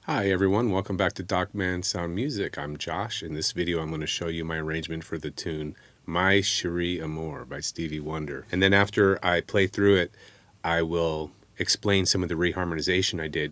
Hi everyone, welcome back to Docman Sound Music. I'm Josh. In this video I'm going to show you my arrangement for the tune My Cherie Amour by Stevie Wonder. And then after I play through it, I will explain some of the reharmonization I did.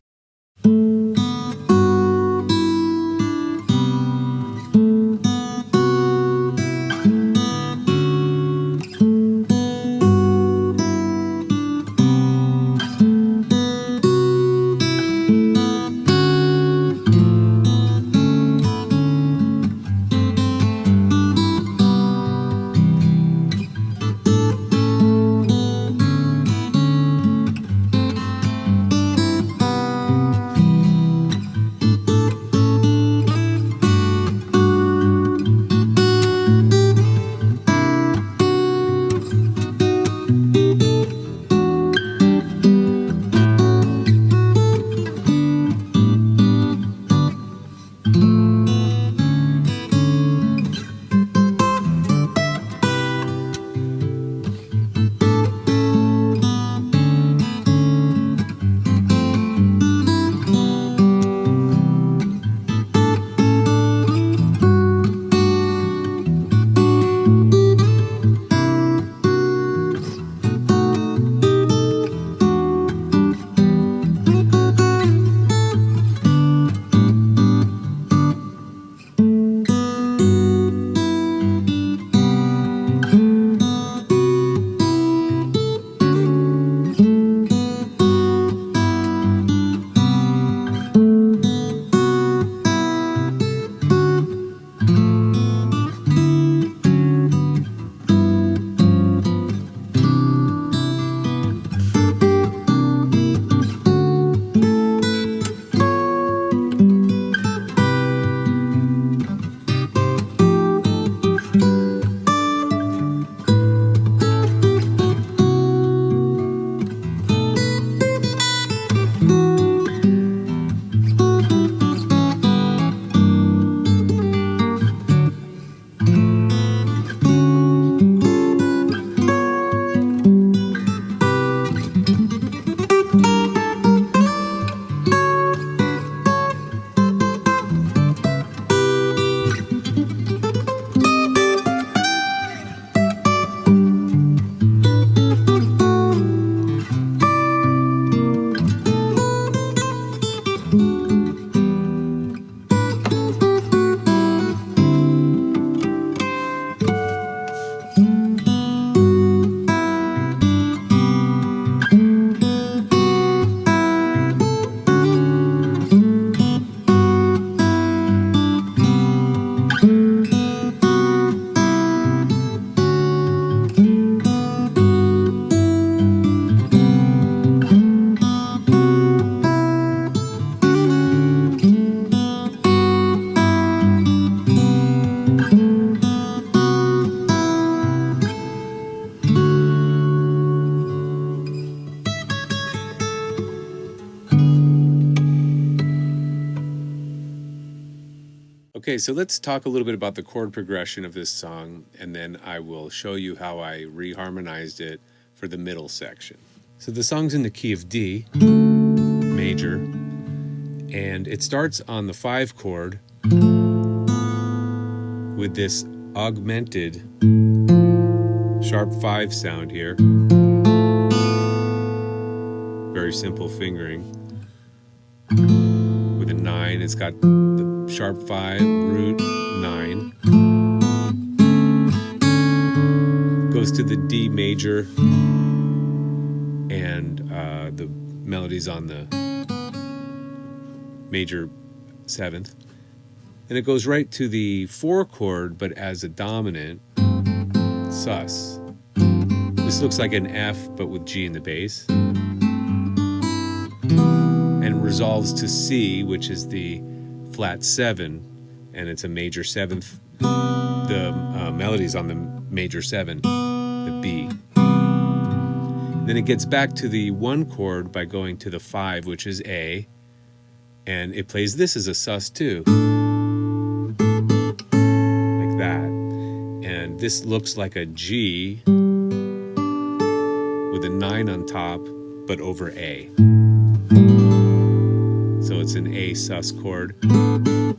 Okay, so let's talk a little bit about the chord progression of this song, and then I will show you how I reharmonized it for the middle section. So the song's in the key of D major, and it starts on the 5 chord with this augmented sharp 5 sound here. Very simple fingering. With a 9, it's got the sharp 5, root 9. Goes to the D major, and the melody's on the major 7th. And it goes right to the 4 chord, but as a dominant, sus. This looks like an F, but with G in the bass. And resolves to C, which is the flat 7, and it's a major 7th. The melody's on the major 7, the B. Then it gets back to the 1 chord by going to the 5, which is A, and it plays this as a sus too, like that. And this looks like a G with a 9 on top, but over A. So it's it's an A sus chord. And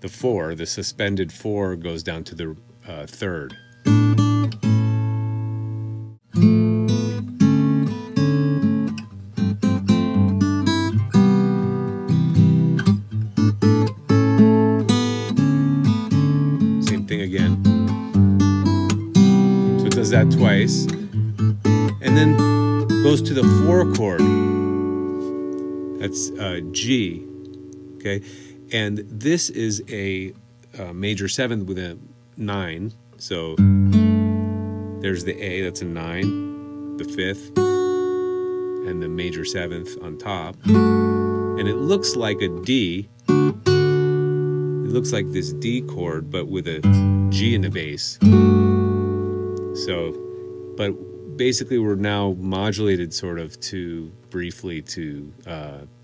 the 4, the suspended 4, goes down to the 3rd. Same thing again. So it does that twice. And then goes to the 4 chord. That's G. Okay, and this is a major 7th with a 9. So there's the A, that's a 9, the 5th, and the major 7th on top. And it looks like a D. It looks like this D chord, but with a G in the bass. So, but basically we're now modulated sort of to, briefly to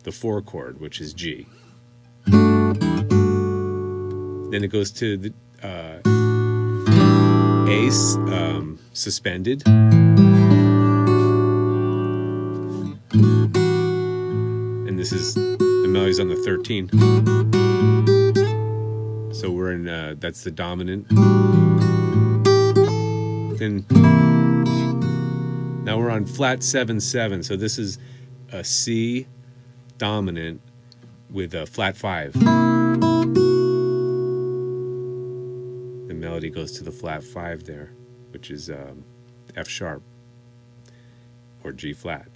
the 4 chord, which is G. Then it goes to the A suspended. And this is, the melody's on the 13. So we're in, that's the dominant. Then, now we're on flat 7/7. So this is a C dominant with a flat 5. The melody goes to the flat 5 there, which is F sharp or G flat.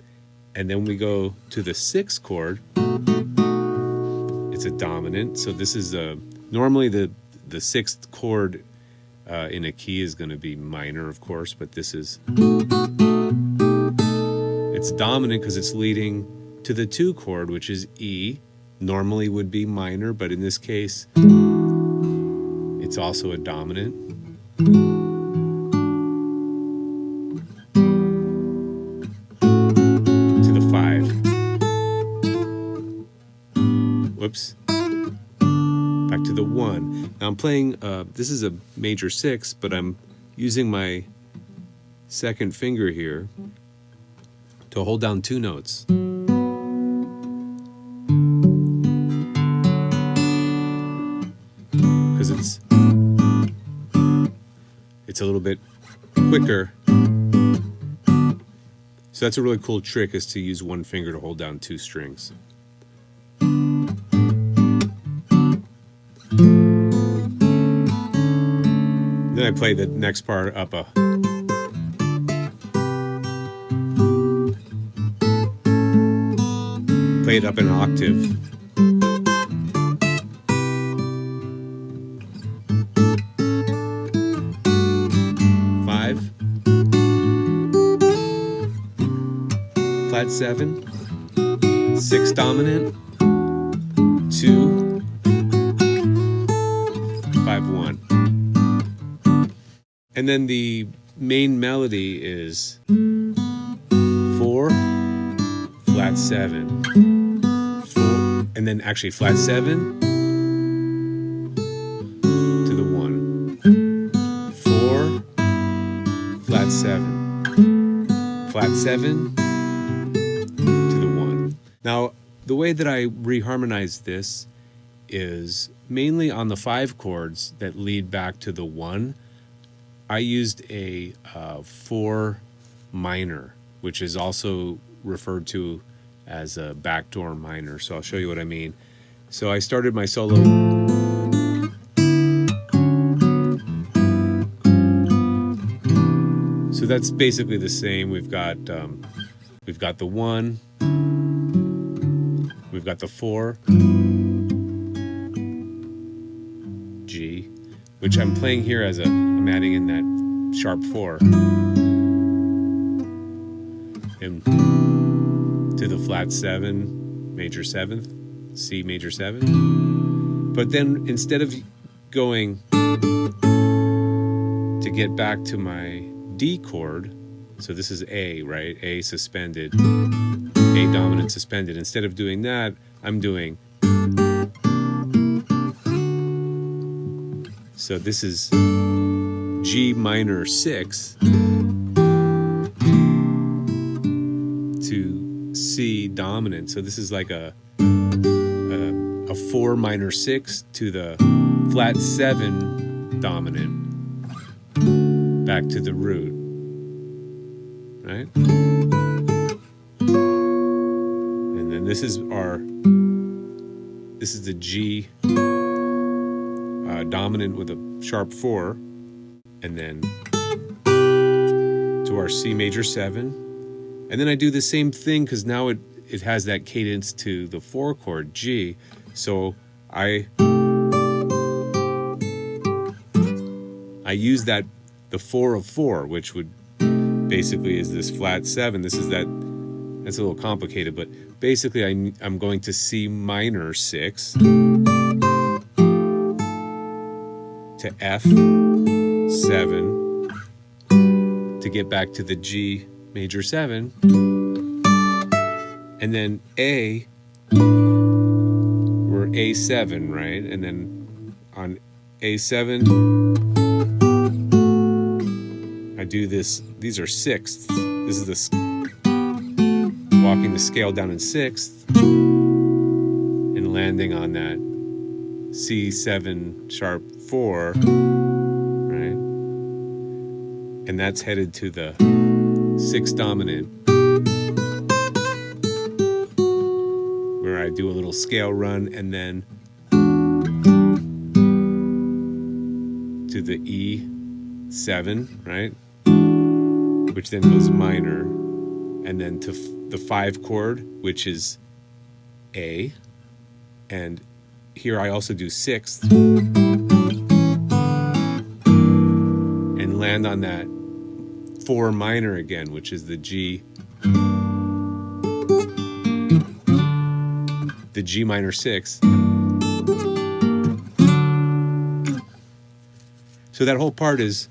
And then we go to the 6th chord. It's a dominant. So this is normally the 6th chord in a key is going to be minor, of course, but this is, it's dominant because it's leading to the 2 chord, which is E. Normally would be minor, but in this case, it's also a dominant. To the 5. Whoops. Back to the 1. Now I'm playing, this is a major 6, but I'm using my 2nd finger here to hold down 2 notes. Because it's a little bit quicker. So that's a really cool trick, is to use 1 finger to hold down 2 strings. Then I play the next part up a. Play it up an octave. Flat 7, 6 dominant, 2, 5, 1. And then the main melody is 4, flat 7, 4, and then actually flat 7 to the 1, 4, flat 7, flat 7, now, the way that I reharmonize this is mainly on the 5 chords that lead back to the 1. I used a 4 minor, which is also referred to as a backdoor minor. So I'll show you what I mean. So I started my solo. So that's basically the same. We've got the 1. We've got the 4, G, which I'm playing here as I'm adding in that sharp 4. And to the flat 7, major 7th, C major 7. But then instead of going to get back to my D chord, so this is A, right? A suspended. A dominant suspended. Instead of doing that, I'm doing. So this is G minor 6. C dominant. So this is like a 4 minor 6 to the flat 7 dominant back to the root, right? And then this is the G dominant with a sharp 4, and then to our C major 7. And then I do the same thing because now it has that cadence to the 4 chord G. So I use the 4 of 4, which would basically is this flat 7. That's a little complicated, but basically I'm going to C minor 6 to F 7 to get back to the G major 7, and then A, we're A7, right? And then on A7 I do this. These are sixths. This is walking the scale down in sixth and landing on that C7 sharp 4, right? And that's headed to the 6 dominant, where I do a little scale run, and then to the E7, right? Which then goes minor, and then to the 5 chord, which is A, and here I also do 6th and land on that 4 minor again, which is the G minor 6. So that whole part is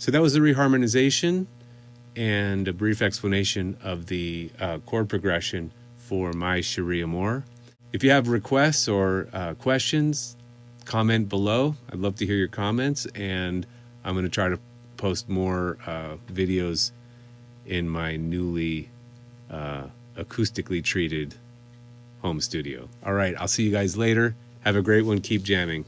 So that was the reharmonization and a brief explanation of the chord progression for my Cherie Amour. If you have requests or questions, comment below. I'd love to hear your comments, and I'm going to try to post more videos in my newly acoustically treated home studio. All right, I'll see you guys later. Have a great one. Keep jamming.